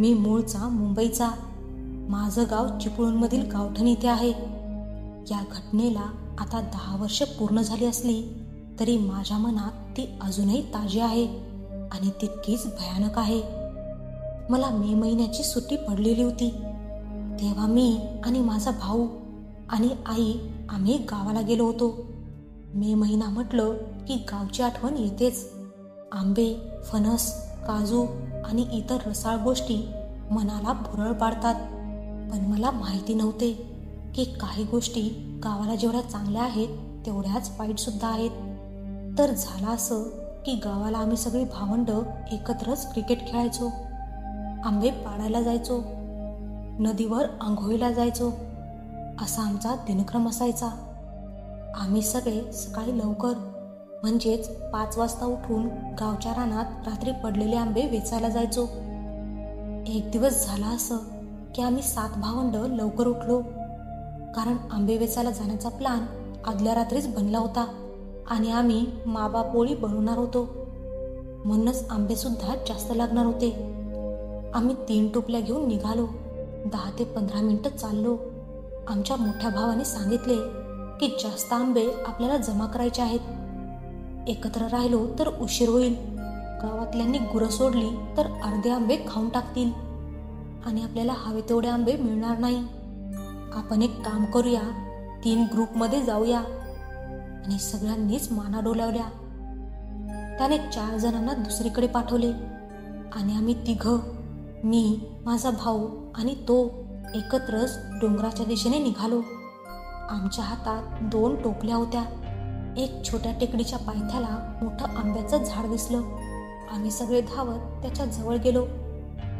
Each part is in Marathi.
मी मूळचा मुंबईचा. माझं गाव चिपळूणमधील गावठण इथे आहे. या घटनेला आता 10 वर्ष पूर्ण झाली असली तरी माझ्या मनात ती अजूनही ताजी आहे आणि तितकीच भयानक आहे. मला मे महिन्याची सुट्टी पडलेली होती. तेव्हा मी आणि माझा भाऊ आणि आई आम्ही गावाला गेलो होतो. मे महिना म्हटलं की गावची आठवण येतेच. आंबे, फणस, काजू आणि इतर रसाळ गोष्टी मनाला भुरळ पाडतात. पण मला माहिती नव्हते की काही गोष्टी गावाला जेवढ्या चांगल्या आहेत तेवढ्याच वाईट सुद्धा आहेत. तर झालं असं की गावाला आम्ही सगळी भावंड एकत्रच क्रिकेट खेळायचो, आंबे पाडायला जायचो, नदीवर आंघोळीला जायचो. असा आमचा दिनक्रम असायचा. आम्ही सगळे सकाळी लवकर म्हणजेच 5 वाजता उठून गावच्या रानात रात्री पडलेले आंबे वेचायला जायचो. एक दिवस झाला असं की आम्ही 7 भावंड लवकर उठलो, कारण आंबे वेचायला जाण्याचा प्लॅन आदल्या रात्रीच बनला होता आणि आम्ही माबा पोळी बनवणार होतो. म्हणूनच आंबे सुद्धा जास्त लागणार होते. आम्ही 3 टोपल्या घेऊन निघालो. 10 ते 15 मिनिटं चाललो. आमच्या मोठ्या भावाने सांगितले की जास्त आंबे आपल्याला जमा करायचे आहेत. एकत्र राहिलो तर उशीर होईल. गावातल्यांनी गुरं सोडली तर अर्धे आंबे खाऊन टाकतील आणि आपल्याला हवे तेवढे आंबे मिळणार नाही. आपण एक काम करूया, 3 ग्रुपमध्ये जाऊया. आणि सगळ्यांनीच माना डोलावल्या. त्याने 4 जणांना दुसरीकडे पाठवले आणि आम्ही 3, मी, माझा भाऊ आणि तो एकत्रच डोंगराच्या दिशेने निघालो. आमच्या हातात 2 टोपल्या होत्या. एक छोट्या टेकडीच्या पायथ्याला मोठं आंब्याचं झाड दिसलं. आम्ही सगळे धावत त्याच्या जवळ गेलो.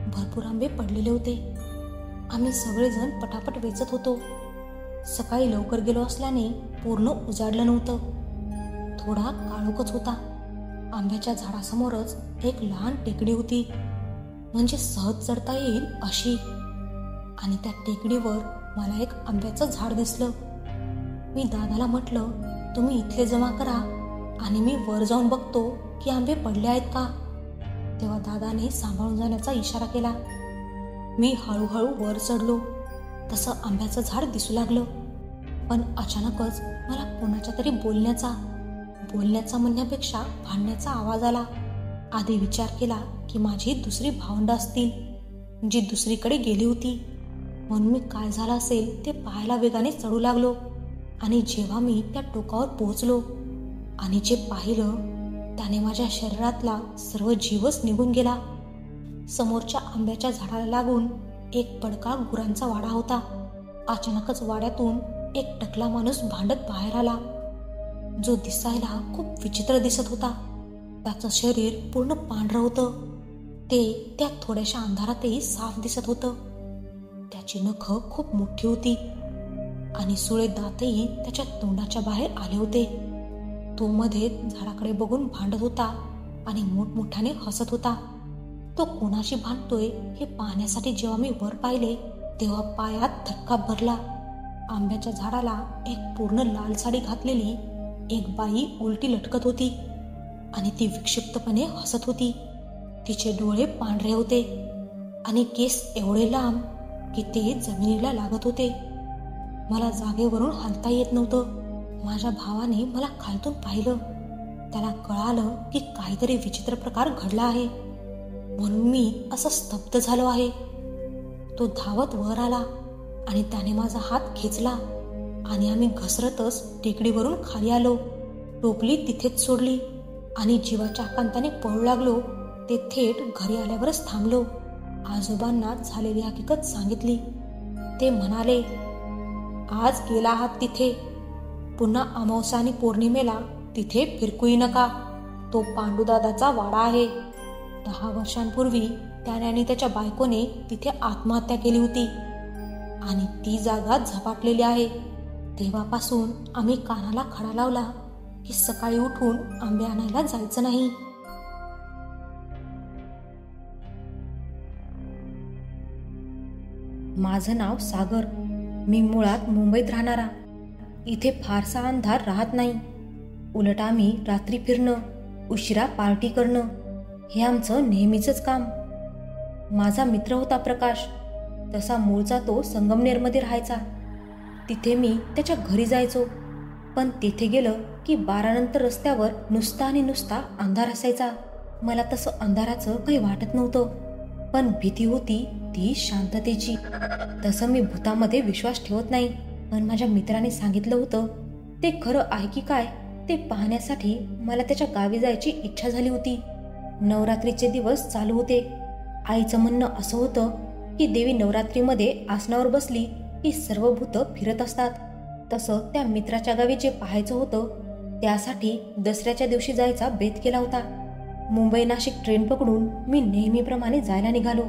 भरपूर आंबे पडलेले होते. आम्ही सगळेजण पटापट वेचत होतो. सकाळी लवकर गेलो असल्याने पूर्ण उजाडलं नव्हतं. थोडा काळोखच होता. आंब्याच्या झाडासमोरच एक लहान टेकडी होती, म्हणजे सहज चढता येईल अशी. आणि त्या टेकडीवर मला एक आंब्याचं झाड दिसलं. मी दादाला म्हटलं, तुम्ही इथले जमा करा आणि मी वर जाऊन बघतो की आंबे पडले आहेत का. तेव्हा दादाने सांभाळून जाण्याचा इशारा केला. मी हळूहळू वर चढलो. तसं आंब्याचं झाड दिसू लागलं. पण अचानकच मला कोणाच्या तरी बोलण्याचा म्हणण्यापेक्षा भांडण्याचा आवाज आला. आधी विचार केला की माझी दुसरी भावंड असतील, जी दुसरीकडे गेली होती. म्हणून मी काय झालं असेल ते पाहायला वेगाने चढू लागलो. आणि जेव्हा मी त्या टोकावर पोहोचलो आणि जे पाहिलं त्याने माझ्या शरीरातला सर्व जीवच निघून गेला. समोरच्या आंब्याच्या झाडाला लागून एक पडका गुरांचा वाडा होता. अचानकच वाड्यातून एक टकला माणूस भांडत बाहेर आला, जो दिसायला खूप विचित्र दिसत होता. त्याचं शरीर पूर्ण पांढरं होतं. ते त्या थोड्याशा अंधारातही साफ दिसत होतं. त्याची नखं खूप मोठी होती आणि सुळे दातही त्याच्या तोंडाच्या बाहेर आले होते. तो मध्ये झाडाकडे बघून भांडत होता आणि मोठमोठ्याने हसत होता. तो कोणाशी भांडतोय हे पाहण्यासाठी जेव्हा मी वर पाहिले तेव्हा पायात धक्का भरला. आंब्याच्या झाडाला एक पूर्ण लाल साडी घातलेली एक बाई उलटी लटकत होती आणि ती विक्षिप्तपणे हसत होती. तिचे डोळे पांढरे होते आणि केस एवढे लांब की ते जमिनीला लागत होते. मला जागेवरून हलता येत नव्हतं. माझ्या भावाने मला खालतून पाहिलं. त्याला कळालं की काहीतरी विचित्र प्रकार घडला आहे, म्हणून मी असं स्तब्ध झालो आहे. तो धावत वर आला आणि त्याने माझा हात खेचला आणि आम्ही घसरतच टेकडीवरून खाली आलो. टोपली तिथेच सोडली आणि जीवाच्या आकांताने पळू लागलो. ते थेट घरी आल्यावरच थांबलो. आजोबांना झालेली हकीकत सांगितली. ते म्हणाले, आज गेला आहात तिथे, पुन्हा अमावस्या आणि पौर्णिमेला तिथे फिरकूही नका. तो पांडुदादाचा वाडा आहे. 10 वर्षांपूर्वी त्याने आणि त्याच्या बायकोने तिथे आत्महत्या केली होती आणि ती जागा झपाटलेली आहे. तेव्हापासून आम्ही कानाला खडा लावला की सकाळी उठून आंबे आणायला जायचं नाही. माझं नाव सागर. मी मुळात मुंबईत राहणारा. इथे फारसा अंधार राहत नाही. उलट आम्ही रात्री फिरणं, उशिरा पार्टी करणं हे आमचं नेहमीचंच काम. माझा मित्र होता प्रकाश. तसा मूळचा तो संगमनेरमध्ये राहायचा. तिथे मी त्याच्या घरी जायचो. पण तिथे गेलं की 12 नंतर रस्त्यावर नुसता आणि नुसता अंधार असायचा. मला तसं अंधाराचं काही वाटत नव्हतं, पण भीती होती ती शांततेची. तसं मी भूतामध्ये विश्वास ठेवत नाही, पण माझ्या मित्राने सांगितलं होतं ते खरं आहे की काय ते पाहण्यासाठी मला त्याच्या गावी जायची इच्छा झाली होती. नवरात्रीचे दिवस चालू होते. आईचं म्हणणं असं होतं की देवी नवरात्रीमध्ये आसनावर बसली की सर्व भूतं फिरत असतात. तसं त्या मित्राच्या गावी जे पाहायचं होतं त्यासाठी दसऱ्याच्या दिवशी जायचा बेत केला होता. मुंबई नाशिक ट्रेन पकडून मी नेहमीप्रमाणे जायला निघालो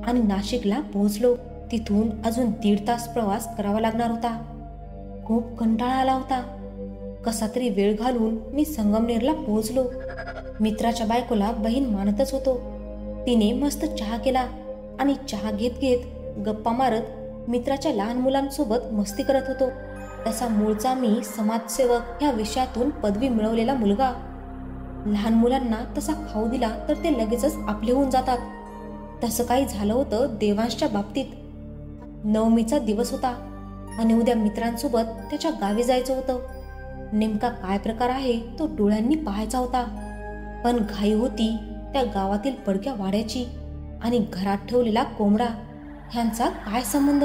आणि नाशिकला पोहोचलो. तिथून अजून 1.5 तास प्रवास करावा लागणार होता. खूप कंटाळा आला होता. कसा तरी वेळ घालून मी संगमनेरला पोहोचलो. मित्राच्या बायकोला बहीण मानतच होतो. तिने मस्त चहा केला आणि चहा घेत घेत गप्पा मारत मित्राच्या लहान मुलांसोबत मस्ती करत होतो. तसा मूळचा मी समाजसेवक ह्या विषयातून पदवी मिळवलेला मुलगा. लहान मुलांना तसा खाऊ दिला तर ते लगेचच आपले होऊन जातात. तसं काही झालं होतं देवांशच्या बाबतीत. नवमीचा दिवस होता आणि उद्या मित्रांसोबत त्याच्या गावी जायचं होतं. नेमका काय प्रकार आहे तो डोळ्यांनी पाहायचा होता. पण घाई होती त्या गावातील पडक्या वाड्याची आणि घरात ठेवलेला कोंबडा ह्यांचा काय संबंध.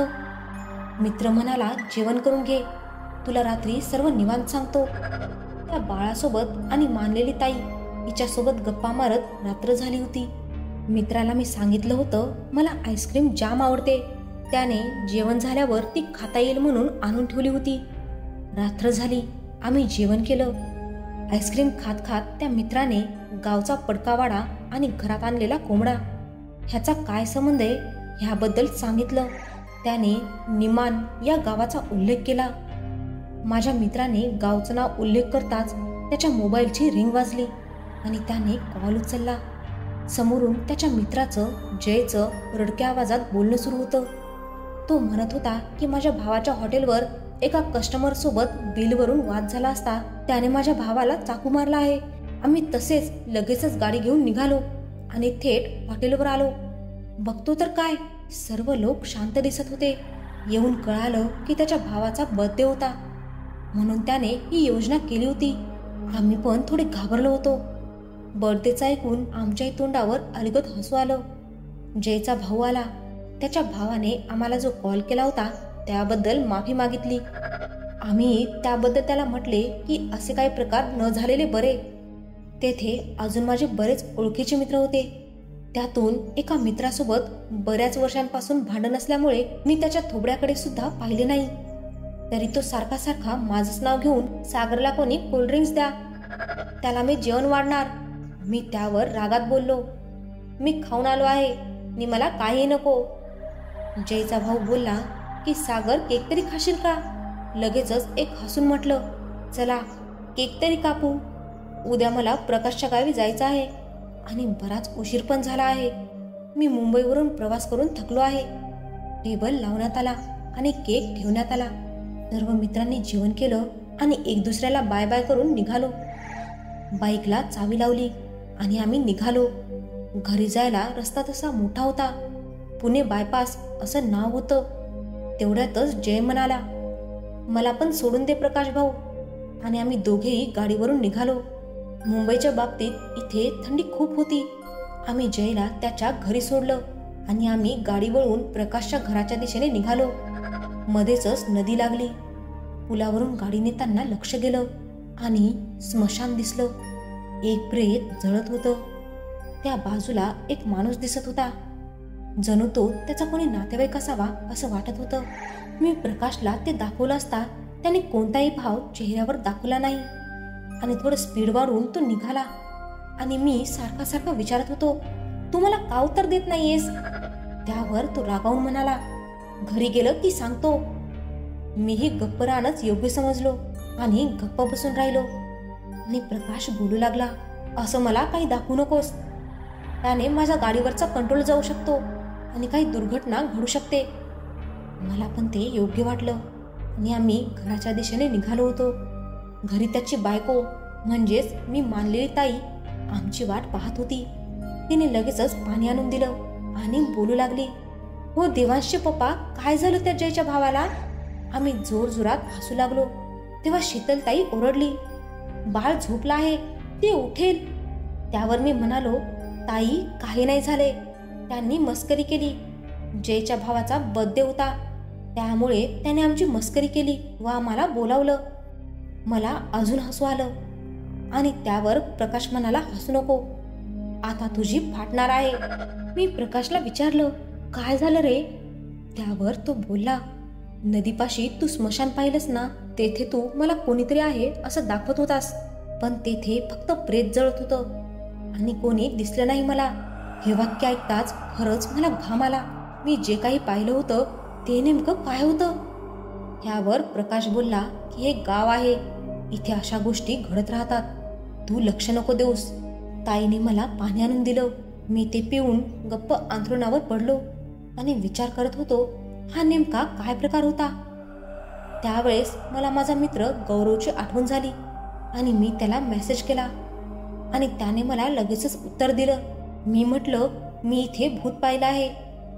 मित्र म्हणाला, जेवण करून घे, तुला रात्री सर्व निवांत सांगतो. त्या बाळासोबत आणि मानलेली ताई हिच्यासोबत गप्पा मारत रात्र झाली होती. मित्राला मी सांगितलं होतं मला आईस्क्रीम जाम आवडते. त्याने जेवण झाल्यावर ती खाता येईल म्हणून आणून ठेवली होती. रात्र झाली. आम्ही जेवण केलं. आईस्क्रीम खात खात त्या मित्राने गावचा पडकावाडा आणि घरात आणलेला कोंबडा ह्याचा काय संबंध आहे ह्याबद्दल सांगितलं. त्याने निमान या गावाचा उल्लेख केला. माझ्या मित्राने गावचं नाव उल्लेख करताच त्याच्या मोबाईलची रिंग वाजली आणि त्याने कॉल उचलला. समोरून त्याच्या मित्राचं जयचं रडक्या आवाजात बोलणं सुरू होतं. तो म्हणत होता की माझ्या भावाच्या हॉटेलवर एका कस्टमर सोबत बिलवरून वाद झाला असता त्याने माझ्या भावाला चाकू मारला आहे. आम्ही तसेच लगेचच गाडी घेऊन निघालो आणि थेट हॉटेलवर आलो. बघतो तर काय, सर्व लोक शांत दिसत होते. येऊन कळालं की त्याच्या भावाचा बर्थडे होता म्हणून त्याने ही योजना केली होती. आम्ही पण थोडे घाबरलो होतो. बर्थडेचं ऐकून आमच्याही तोंडावर अलगद हसू आलं. जयचा भाऊ आला. त्याच्या भावाने आम्हाला जो कॉल केला होता त्याबद्दल माफी मागितली. आम्ही त्याबद्दल त्याला म्हटले की असे काही प्रकार न झालेले बरे. तेथे अजून माझे बरेच ओळखीचे मित्र होते. त्यातून एका मित्रासोबत बऱ्याच वर्षांपासून भांडण असल्यामुळे मी त्याच्या थोबड्याकडे सुद्धा पाहिले नाही. तरी तो सारखा सारखा माझंच नाव घेऊन सागरला कोणी कोल्ड्रिंक्स द्या, त्याला मी जेवण वाढणार. मी त्यावर रागात बोललो, मी खाऊन आलो आहे आणि मला काही नको. जयचा भाऊ बोलला की सागर केक तरी खाशील का. लगेचच एक हसून म्हटलं, चला केक तरी कापू. उद्या मला प्रकाशच्या गावी जायचं आहे आणि बराच उशीर पण झाला आहे. मी मुंबईवरून प्रवास करून थकलो आहे. टेबल लावण्यात आला आणि केक ठेवण्यात आला. सर्व मित्रांनी जेवण केलं आणि एक दुसऱ्याला बाय बाय करून निघालो. बाईकला चावी लावली आणि आम्ही निघालो. घरी जायला रस्ता तसा मोठा होता. पुणे बायपास असं नाव होतं. तेवढ्यातच जय म्हणाला, मला पण सोडून दे प्रकाश भाऊ. आणि आम्ही दोघेही गाडीवरून निघालो. मुंबईच्या बाबतीत इथे थंडी खूप होती. आम्ही जयला त्याच्या घरी सोडलं आणि आम्ही गाडी वळवून प्रकाशच्या घराच्या दिशेने निघालो. मध्येच नदी लागली. पुलावरून गाडी नेताना लक्ष गेलं आणि स्मशान दिसलं. एक प्रेत जळत होतं. त्या बाजूला एक माणूस दिसत होता. जणू तो त्याचा कोणी नातेवाईक असावा असं वाटत होतं. मी प्रकाशला ते दाखवलं असता त्याने कोणताही भाव चेहऱ्यावर दाखवला नाही आणि थोडं स्पीड वाढवून तो निघाला. आणि मी सारखा सारखा विचारत होतो, तू मला का उत्तर देत नाहीयेस. त्यावर तो रागावून म्हणाला, घरी गेलं की सांगतो. मीही गप्प राहणंच योग्य समजलो आणि गप्प बसून राहिलो. आणि प्रकाश बोलू लागला, असं मला काही दाखवू नकोस. त्याने माझ्या गाडीवरचा कंट्रोल जाऊ शकतो आणि काही दुर्घटना घडू शकते. मला पण ते योग्य वाटलं आणि आम्ही घराच्या दिशेने निघालो होतो. घरी त्याची बायको म्हणजेच मी मानलेली ताई आमची वाट पाहत होती. तिने लगेचच पाणी आणून दिलं आणि बोलू लागली, हो देवांशचे पप्पा, काय झालं त्या जयच्या भावाला? आम्ही जोरजोरात हसू लागलो. तेव्हा शीतलताई ओरडली, बाळ झोपला आहे, ते उठेल. त्यावर मी म्हणालो, ताई काही नाही झाले, त्यांनी मस्करी केली. जयच्या भावाचा बर्थडे होता, त्यामुळे त्याने आमची मस्करी केली व आम्हाला बोलावलं. मला अजून हसू आलं आणि त्यावर प्रकाश म्हणाला, हसू नको, आता तुझी फाटणार आहे. मी प्रकाशला विचारलं, काय झालं रे? त्यावर तो बोलला, नदीपाशी तू स्मशान पाहिलंस ना, तेथे तू मला कोणीतरी आहे असं दाखवत होतास, पण तेथे फक्त प्रेत जळत होतं आणि कोणी दिसलं नाही मला. हे वाक्य ऐकताच खरंच मला घाम आला. मी जे काही पाहिलं होतं ते नेमकं काय होतं? ह्यावर प्रकाश बोलला की हे गाव आहे, इथे अशा गोष्टी घडत राहतात, तू लक्ष नको देऊस. ताईने मला पाणी आणून दिलं. मी ते पिऊन गप्प अंथरुणावर पडलो आणि विचार करत होतो, हा नेमका काय प्रकार होता. त्यावेळेस मला माझा मित्र गौरवची आठवण झाली आणि मी त्याला मेसेज केला आणि त्याने मला लगेचच उत्तर दिलं. मी म्हटलं, मी इथे भूत पाहिलं आहे.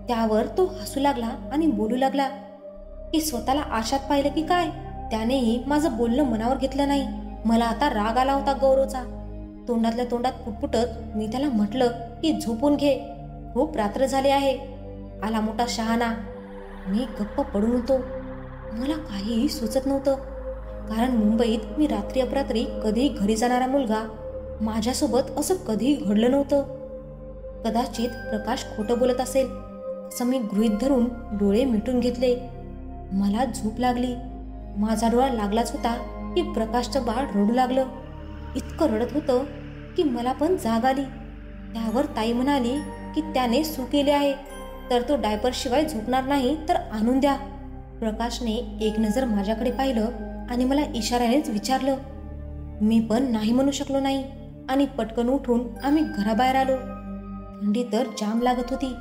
त्यावर तो हसू लागला आणि बोलू लागला की स्वतःला आशात पाहिलं की काय. त्यानेही माझं बोलणं मनावर घेतलं नाही. मला आता राग आला होता गौरवचा. तोंडातल्या तोंडात पुटपुटत मी त्याला म्हटलं की झोपून घे, खूप रात्र झाली आहे. आला मोठा शहाणा. मी गप्प पडून होतो. मला काहीही सुचत नव्हतं, कारण मुंबईत मी रात्री अपरात्री कधीही घरी जाणारा मुलगा, माझ्यासोबत असं कधीही घडलं नव्हतं. कदाचित प्रकाश खोटं बोलत असेल असं मी गृहीत धरून डोळे मिटून घेतले. मला झोप लागली. माझा डोळा लागलाच होता की प्रकाशचं बाळ रडू लागलं. इतकं रडत होतं की मला पण जाग आली. त्यावर ताई म्हणाली की त्याने सू केले आहे, तर तो डायपर शिवाय झोपणार नाही, तर आणून द्या. प्रकाशने एक नजर माझ्याकडे पाहिलं आणि मला इशाऱ्यानेच विचारलं. मी पण नाही म्हणू शकलो नाही आणि पटकन उठून आम्ही घराबाहेर आलो. थंडी तर जाम लागत होती.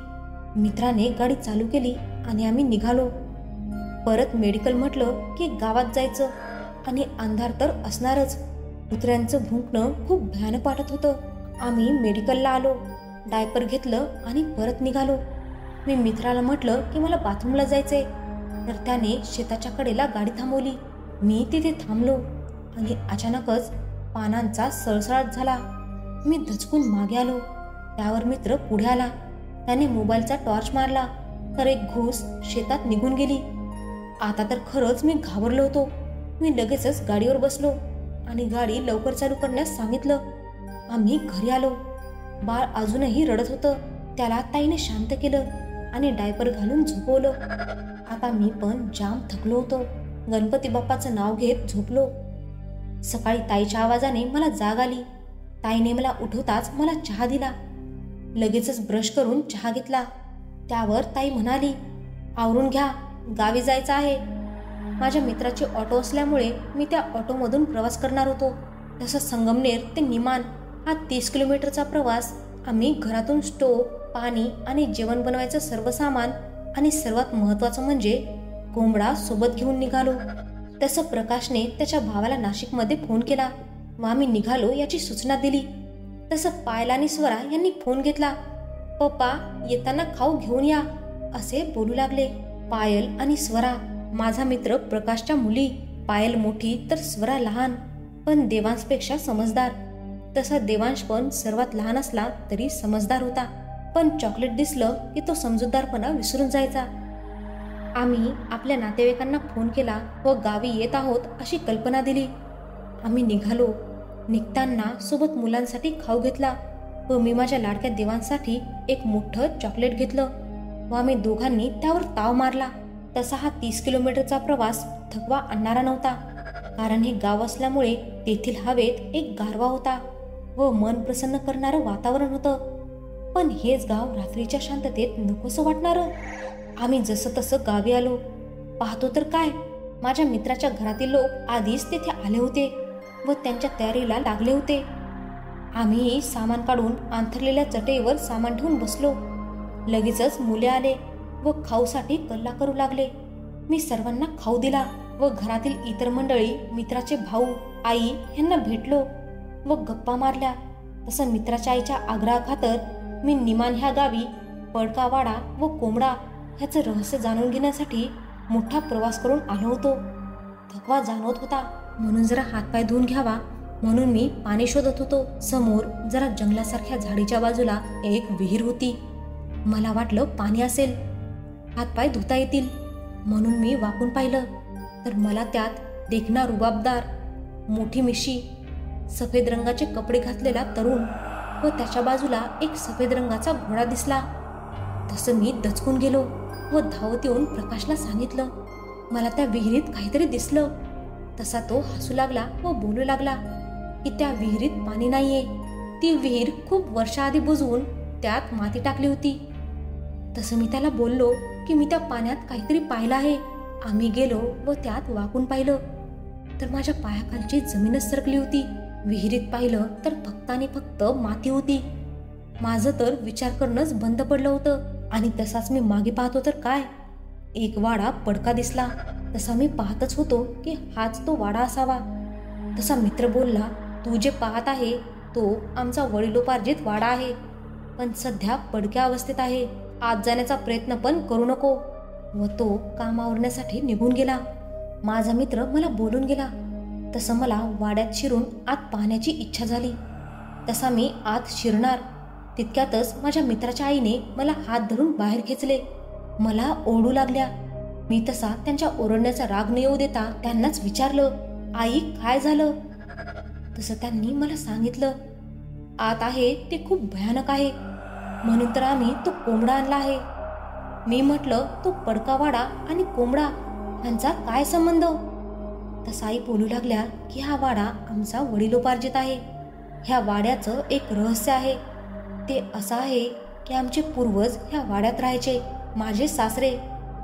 मित्राने गाडी चालू केली आणि आम्ही निघालो. परत मेडिकल म्हटलं की गावात जायचं आणि अंधार तर असणारच. कुत्र्यांचं भुंकणं खूप भयानक वाटत होतं. आम्ही मेडिकलला आलो, डायपर घेतलं आणि परत निघालो. मी मित्राला म्हटलं की मला बाथरूमला जायचंय, तर त्याने शेताच्या कडेला गाडी थांबवली. मी तिथे थांबलो आणि अचानकच पानांचा सळसळाट झाला. मी धचकून मागे आलो. त्यावर मित्र पुढे आला. त्याने मोबाईलचा टॉर्च मारला तर एक घुस शेतात निघून गेली. आता तर खरंच मी घाबरलो होतो. मी लगेचच गाडीवर बसलो आणि गाडी लवकर चालू करण्यास सांगितलं. आम्ही घरी आलो. बाळ अजूनही रडत होतं. त्याला ताईने शांत केलं आणि डायपर घालून झोपवलं. आता मी पण जाम थकलो होतो. गणपती बाप्पाचं नाव घेत झोपलो. सकाळी ताईच्या आवाजाने मला जाग आली. ताईने मला उठवताच मला चहा दिला. लगेचच ब्रश करून चहा घेतला. त्यावर ताई म्हणाली, आवरून घ्या, गावी जायचं आहे. माझ्या मित्राची ऑटो असल्यामुळे मी त्या ऑटोमधून प्रवास करणार होतो. तसं संगमनेर ते निमान हा 30 किलोमीटरचा प्रवास. आम्ही घरातून स्टोव, पाणी आणि जेवण बनवायचं सर्व सामान आणि सर्वात महत्त्वाचं म्हणजे कोंबडा सोबत घेऊन निघालो. तसं प्रकाशने त्याच्या भावाला नाशिकमध्ये फोन केला व आम्ही निघालो याची सूचना दिली. तसं पायल आणि स्वरा यांनी फोन घेतला. पप्पा येताना खाऊ घेऊन या असे बोलू लागले. पायल आणि स्वरा माझा मित्र प्रकाशच्या मुली. पायल मोठी तर स्वरा लहान, पण देवांशपेक्षा समजदार. तसा देवांश पण सर्वात लहान असला तरी समजदार होता, पण चॉकलेट दिसलं की तो समजूतदारपणा विसरून जायचा. आम्ही आपल्या नातेवाईकांना फोन केला व गावी येत आहोत अशी कल्पना दिली. आम्ही निघालो. निघताना सोबत मुलांसाठी खाऊ घेतला व मी माझ्या लाडक्या देवांसाठी एक मोठं चॉकलेट घेतलं व आम्ही दोघांनी त्यावर ताव मारला. तसा हा 30 किलोमीटरचा प्रवास थकवा आणणारा नव्हता, कारण हे गाव असल्यामुळे तेथील हवेत एक गारवा होता व मन प्रसन्न करणारं वातावरण होतं. पण हेच गाव रात्रीच्या शांततेत नकोसं वाटणारं. आम्ही जसं तसं गावी आलो. पाहतो तर काय, माझ्या मित्राच्या घरातील लोक आधीच तेथे आले होते व त्यांच्या तयारीला लागले होते. आम्ही सामान काढून अंथरलेल्या चटईवर सामान ठेवून बसलो. लगेचच मुले आले व खाऊसाठी कल्ला करू लागले. मी सर्वांना खाऊ दिला व घरातील इतर मंडळी, मित्राचे भाऊ, आई यांना भेटलो व गप्पा मारल्या. तसं मित्राच्या आईच्या आग्रहाखातर मी निमान ह्या गावी पडका वाडा व कोंबडा ह्याचं रहस्य जाणून घेण्यासाठी मोठा प्रवास करून आलो होतो. थकवा जाणवत होता म्हणून जरा हातपाय धुवून घ्यावा म्हणून मी पाणी शोधत होतो. समोर जरा जंगलासारख्या झाडीच्या बाजूला एक विहीर होती. मला वाटलं पाणी असेल, हातपाय धुता येतील म्हणून मी वाकून पाहिलं तर मला त्यात देखणा रुबाबदार, मोठी मिशी, सफेद रंगाचे कपडे घातलेला तरुण व त्याच्या बाजूला एक सफेद रंगाचा घोडा दिसला. तसं मी दचकून गेलो व धावत येऊन प्रकाशला सांगितलं, मला त्या विहिरीत काहीतरी दिसलं. तसा तो हसू लागला व बोलू लागला की त्या विहिरीत पाणी नाहीये, ती विहीर खूप वर्षाआधी बुजवून त्यात माती टाकली होती. तसं मी त्याला बोललो की मी त्या पाण्यात काहीतरी पाहिलं आहे. आम्ही गेलो व त्यात वाकून पाहिलं तर माझ्या पायाखालची जमीनच सरकली होती. विहिरीत पाहिलं तर फक्त आणि फक्त माती होती. माझं तर विचार करणंच बंद पडलं होतं. आणि तसाच मी मागे पाहतो तर काय, एक वाडा पडका दिसला. तसा मी पाहतच होतो की हाच तो वाडा असावा. तसा मित्र बोलला, तू जे पाहत आहे तो आमचा वडिलोपार्जित वाडा आहे, पण सध्या पडक्या अवस्थेत आहे. आत जाण्याचा प्रयत्न पण करू नको. व तो काम आवरण्यासाठी निघून गेला. माझा मित्र मला बोलून गेला. तसं मला वाड्यात शिरून आत पाहण्याची इच्छा झाली. तसा मी आत शिरणार तितक्यातच माझ्या मित्राच्या आईने मला हात धरून बाहेर खेचले. मला ओरडू लागल्या. मी तसा त्यांच्या ओरडण्याचा राग न येऊ देता त्यांनाच विचारलं, आई काय झालं? तसं त्यांनी मला सांगितलं, आत आहे ते खूप भयानक आहे म्हणून तर आम्ही तो कोंबडा आणला आहे. मी म्हटलं, तो पडका वाडा आणि कोंबडा यांचा काय संबंध? तसा आई बोलू लागल्या की हा वाडा आमचा वडिलोपार्जित आहे. ह्या वाड्याचं एक रहस्य आहे. ते असं आहे की आमचे पूर्वज ह्या वाड्यात राहायचे. माझे सासरे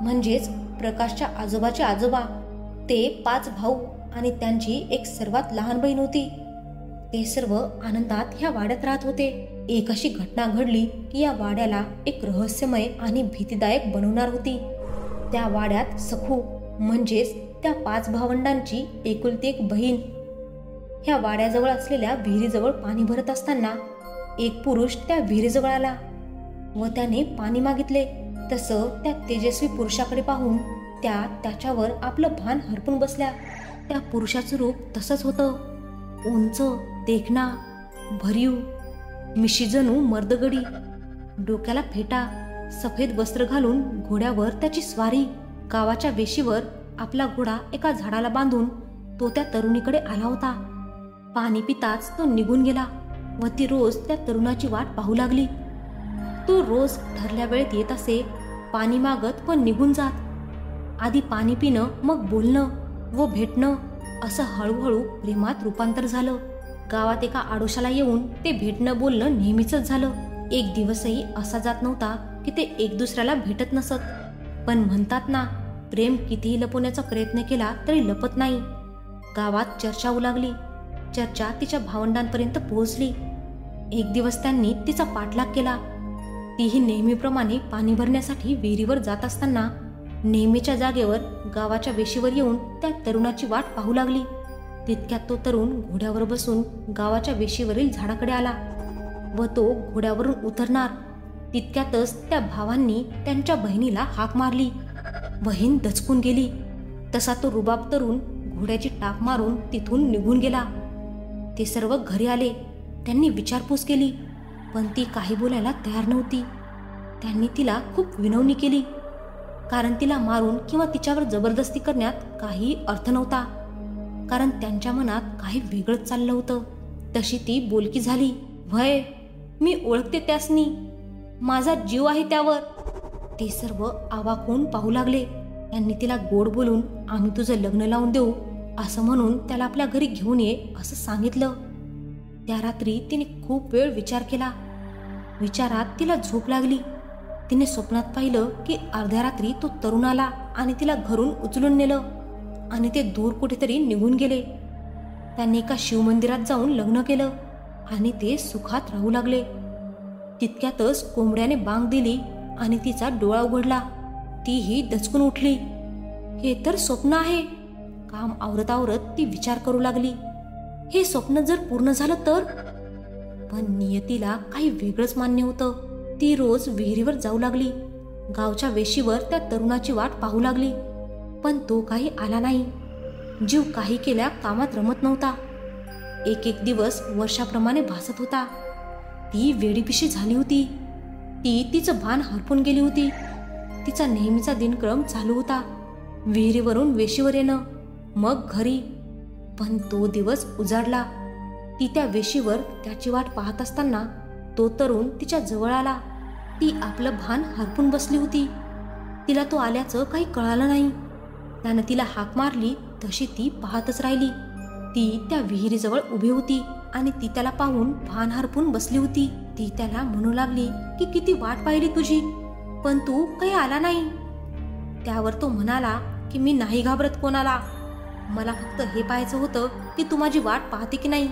म्हणजेच प्रकाशच्या आजोबाचे आजोबा, ते 5 भाऊ आणि त्यांची एक सर्वात लहान बहीण होती. ते सर्व आनंदात ह्या वाड्यात राहत होते. एक अशी घटना घडली की या वाड्याला एक रहस्यमय आणि भीतीदायक बनवणार होती. त्या वाड्यात सखू म्हणजेच त्या 5 भावंडांची एकुलती एक बहीण. ह्या वाड्याजवळ असलेल्या विहिरीजवळ पाणी भरत असताना एक पुरुष त्या विहिरीजवळ आला व त्याने पाणी मागितले. तसं त्या तेजस्वी पुरुषाकडे पाहून त्या त्याच्यावर आपलं भान हरपून बसल्या. त्या पुरुषाचं रूप तसंच होतं, उंच, देखणा, भरीव, मिशी जणू मर्दगडी, डोक्याला फेटा, सफेद वस्त्र घालून घोड्यावर त्याची स्वारी. गावाच्या वेशीवर आपला घोडा एका झाडाला बांधून तो त्या तरुणीकडे आला होता. पाणी पिताच तो निघून गेला व ती रोज त्या तरुणाची वाट पाहू लागली. तो रोज ठरल्या वेळेत येत असे, पाणी मागत व निघून जात. आधी पाणी पिणं, मग बोलणं व भेटणं, असं हळूहळू प्रेमात रूपांतर झालं. गावात एका आडोशाला येऊन ते भेटणं बोलणं नेहमीच झालं. एक दिवसही असा जात नव्हता की ते एक दुसऱ्याला भेटत नसत. पण म्हणतात ना, प्रेम कितीही लपवण्याचा प्रयत्न केला तरी लपत नाही. गावात चर्चा होऊ लागली. चर्चा तिच्या भावंडांपर्यंत पोहोचली. एक दिवस त्यांनी तिचा पाठलाग केला. तीही नेहमीप्रमाणे पाणी भरण्यासाठी विहिरीवर जात असताना नेहमीच्या जागेवर गावाच्या वेशीवर येऊन त्या तरुणाची वाट पाहू लागली. तितक्यात तो तरुण घोड्यावर बसून गावाच्या वेशीवरील झाडाकडे आला व तो घोड्यावरून उतरणार तितक्यातच त्या भावांनी त्यांच्या बहिणीला हाक मारली. बहीण दचकून गेली. तसा तो रुबाब तरुण घोड्याची टाक मारून तिथून निघून गेला. ते सर्व घरी आले. त्यांनी विचारपूस केली पण ती काही बोलायला तयार नव्हती. त्यांनी तिला खूप विनवणी केली कारण तिला मारून किंवा तिच्यावर जबरदस्ती करण्यात काही अर्थ नव्हता, कारण त्यांच्या मनात काही वेगळंच चाललं होतं. तशी ती बोलकी झाली, व्हय, मी ओळखते त्यासनी, माझा जीव आहे त्यावर. ते सर्व अवाक होऊन पाहू लागले. त्यांनी तिला गोड बोलून आम्ही तुझं लग्न लावून देऊ असं म्हणून त्याला आपल्या घरी घेऊन ये असं सांगितलं. त्या रात्री तिने खूप वेळ विचार केला. विचारात तिला झोप लागली. तिने स्वप्नात पाहिलं की अर्ध्या रात्री तो तरुण आला आणि तिला घरून उचलून नेलं आणि ते दूर कुठेतरी निघून गेले. त्यांनी एका शिवमंदिरात जाऊन लग्न केलं आणि ते सुखात राहू लागले. तितक्यातच कोंबड्याने बांग दिली आणि तिचा डोळा उघडला. तीही दचकून उठली. हे तर स्वप्न आहे. काम आवरत आवरत ती विचार करू लागली, हे स्वप्न जर पूर्ण झालं तर. पण नियतीला काही वेगळंच मान्य होतं. ती रोज विहिरीवर जाऊ लागली. गावच्या वेशीवर त्या तरुणाची वाट पाहू लागली, पण तो काही आला नाही. जीव काही केल्या कामात रमत नव्हता. एक एक दिवस वर्षाप्रमाणे भासत होता. ती वेडीपिशी झाली होती. ती तिचं भान हरपून गेली होती. तिचा नेहमीचा दिनक्रम चालू होता. विहिरीवरून वेशीवर येणं, मग घरी. पण तो दिवस उजाडला. ती त्या वेशीवर त्याची वाट पाहत असताना तो तरुण तिच्या जवळ आला. ती आपलं भान हरपून बसली होती. तिला तो आल्याचं काही कळालं नाही. त्यानं तिला हाक मारली तशी ती पाहतच राहिली. ती त्या विहिरीजवळ उभी होती आणि ती त्याला पाहून भान हरपून बसली होती. ती त्याला म्हणू लागली की किती वाट पाहिली तुझी, पण तू काही आला नाही. त्यावर तो म्हणाला की मी नाही घाबरत कोणाला. मला फक्त हे पाहायचं होतं की तू माझी वाट पाहते की नाही.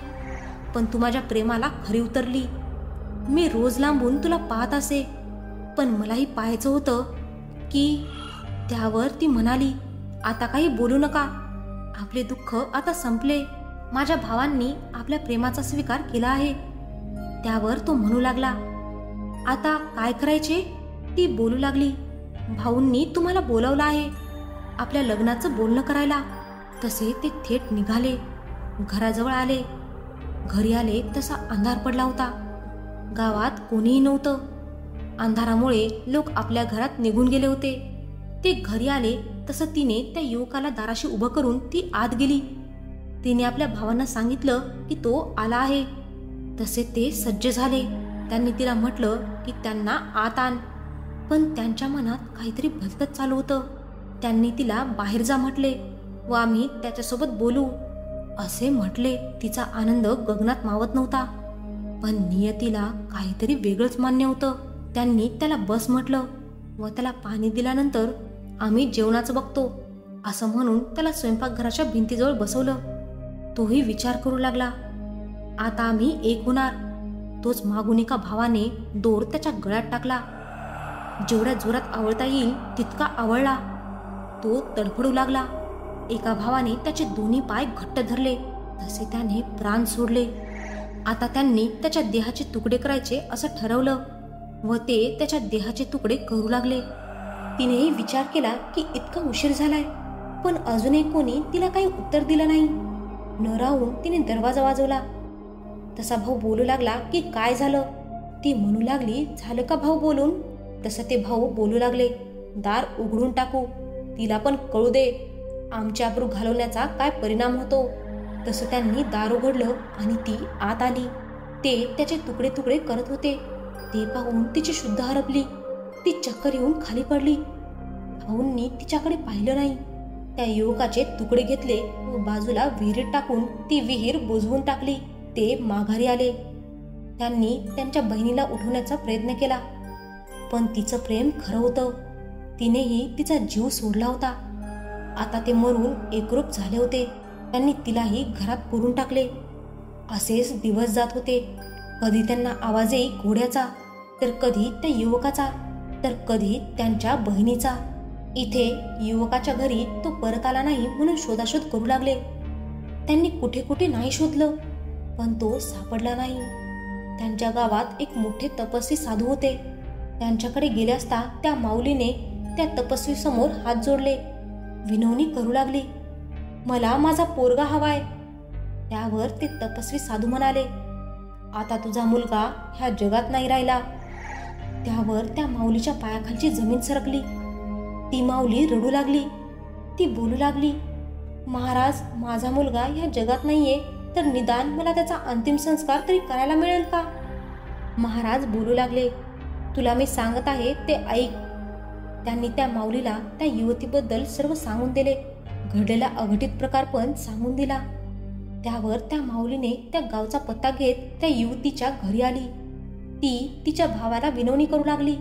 पण तू माझ्या प्रेमाला खरी उतरली. मी रोज लांबून तुला पाहत असे, पण मलाही पाहायचं होतं की. त्यावर ती म्हणाली, आता काही बोलू नका. आपले दुःख आता संपले. माझ्या भावांनी आपल्या प्रेमाचा स्वीकार केला आहे. त्यावर तो म्हणू लागला, आता काय करायचे. ती बोलू लागली, भाऊंनी तुम्हाला बोलावलं आहे आपल्या लग्नाचं बोलणं करायला. तसे ते थेट निघाले. घराजवळ आले. घरी आले तसा अंधार पडला होता. गावात कोणीही नव्हतं. अंधारामुळे लोक आपल्या घरात निघून गेले होते. ते घरी आले तसं तिने त्या युवकाला दाराशी उभं करून ती आत गेली. तिने आपल्या भावांना सांगितलं की तो आला आहे. तसे ते सज्ज झाले. त्यांनी तिला म्हटलं की त्यांना आत आण. पण त्यांच्या मनात काहीतरी भलतंच चालू होतं. त्यांनी तिला बाहेर जा म्हटले व आम्ही त्याच्यासोबत बोलू असे म्हटले. तिचा आनंद गगनात मावत नव्हता. पण नियतीला काहीतरी वेगळंच मान्य होतं. त्यांनी त्याला बस म्हटलं व त्याला पाणी दिल्यानंतर आम्ही जेवणाचं बघतो असं म्हणून त्याला स्वयंपाकघराच्या भिंतीजवळ बसवलं. तोही विचार करू लागला, आता आम्ही एक होणार. तोच मागून एका भावाने दोर त्याच्या गळ्यात टाकला. जेवढ्या जोरात आवळता येईल तितका आवळला. तो तडफडू लागला. एका भावाने त्याचे दोन्ही पाय घट्ट धरले. तसे त्याने प्राण सोडले. आता त्यांनी त्याच्या देहाचे तुकडे करायचे असं ठरवलं व ते त्याच्या देहाचे तुकडे करू लागले. तिनेही विचार केला की इतका उशीर झालाय, पण अजूनही कोणी तिला काही उत्तर दिलं नाही. न राहून तिने दरवाजा वाजवला. तसा भाऊ बोलू लागला की काय झालं. ती म्हणू लागली, झालं का भाऊ बोलून. तसं ते भाऊ बोलू लागले, दार उघडून टाकू, तिला पण कळू दे आमच्या अब्रू घालवण्याचा काय परिणाम होतो. तसं त्यांनी दार उघडलं आणि ती आत आली. ते त्याचे तुकडे तुकडे करत होते. ते पाहून तिची शुद्ध हरपली. ती चक्कर येऊन खाली पडली. भाऊंनी तिच्याकडे पाहिलं नाही. त्या युवकाचे तुकडे घेतले व बाजूला विहिरीत टाकून ती विहीर बुजवून टाकली. ते माघारी आले. त्यांनी त्यांच्या बहिणीला उठवण्याचा प्रयत्न केला, पण तिचं प्रेम खरं होतं. तिनेही तिचा जीव सोडला होता. आता ते मरून एकरूप झाले होते. त्यांनी तिलाही घरात पुरून टाकले. असेच दिवस जात होते. कधी त्यांना आवाज येई घोड्याचा, तर कधी त्या युवकाचा, तर कधी त्यांच्या बहिणीचा. इथे युवकाच्या घरी तो परत आला नाही म्हणून शोधाशोध करू लागले. त्यांनी कुठे कुठे नाही शोधलं, पण तो सापडला नाही. त्यांच्या गावात एक मोठे तपस्वी साधू होते. त्यांच्याकडे गेले असता त्या माऊलीने त्या तपस्वी समोर हात जोडले. विनवणी करू लागली, मला माझा पोरगा हवाय. त्यावर ते तपस्वी साधू म्हणाले, आता तुझा मुलगा ह्या जगात नाही राहिला. त्यावर त्या माऊलीच्या पायाखालची जमीन सरकली. ती माऊली रडू लागली. ती बोलू लागली, महाराज, माझा मुलगा ह्या जगात नाहीये, तर निदान मला त्याचा अंतिम संस्कार तरी करायला मिळेल का. महाराज बोलू लागले, तुला मी सांगत आहे ते ऐक. त्यांनी त्या माऊलीला त्या युवतीबद्दल सर्व सांगून दिले. घडलेला अघटित प्रकार पण सांगून दिला. त्यावर त्या माऊलीने त्या गावचा पत्ता घेत त्या युवतीच्या घरी आली. ती तिच्या भावाला विनवणी करू लागली.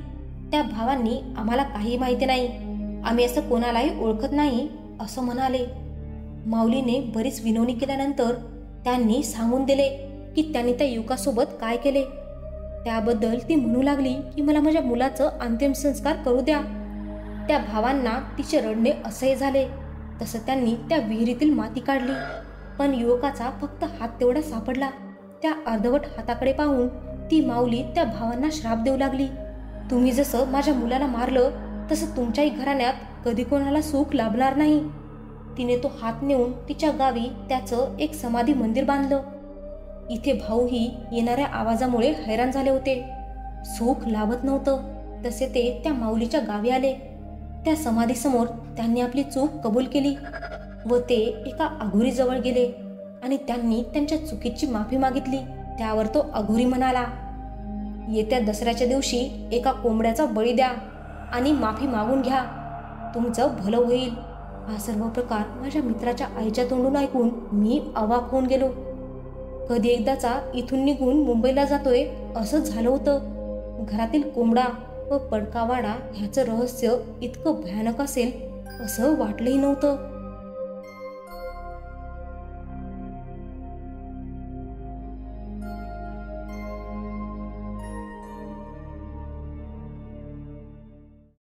त्या भावांनी आम्हाला काही माहिती नाही, आम्ही असं कोणालाही ओळखत नाही असं म्हणाले. माऊलीने बरीच विनवणी केल्यानंतर त्यांनी सांगून दिले की त्यांनी त्या युवकासोबत काय केले. त्याबद्दल ती म्हणू लागली की मला माझ्या मुलाचं अंतिम संस्कार करू द्या. त्या भावांना तिचे रडणे असह्य झाले. तसं त्यांनी त्या विहिरीतील माती काढली, पण युवकाचा फक्त हात तेवढा सापडला. त्या अर्धवट हाताकडे पाहून ती माऊली त्या भावांना श्राप देऊ लागली. तुम्ही जसं माझ्या मुलाला मारलं तसं तुमच्याही घराण्यात कधी कोणाला सुख लाभणार नाही. तिने तो हात नेऊन तिच्या गावी त्याचं एक समाधी मंदिर बांधलं. इथे भाऊही येणाऱ्या आवाजामुळे हैराण झाले होते. सुख लाभत नव्हतं. तसे ते त्या माऊलीच्या गावी आले. त्या समाधीसमोर त्यांनी आपली चूक कबूल केली व ते एका अघोरीजवळ गेले आणि त्यांनी त्यांच्या चुकीची माफी मागितली. त्यावर तो अघोरी म्हणाला, येत्या दसऱ्याच्या दिवशी एका कोंबड्याचा बळी द्या आणि माफी मागून घ्या, तुमचं भलं होईल. हा सर्व प्रकार माझ्या मित्राच्या आईच्या तोंडून ऐकून मी अवाक होऊन गेलो. कधी एकदाचा इथून निघून मुंबईला जातोय असं झालं होतं. घरातील कोंबडा व पडकावाडा ह्याचं रहस्य इतकं भयानक असेल असं वाटलंही नव्हतं.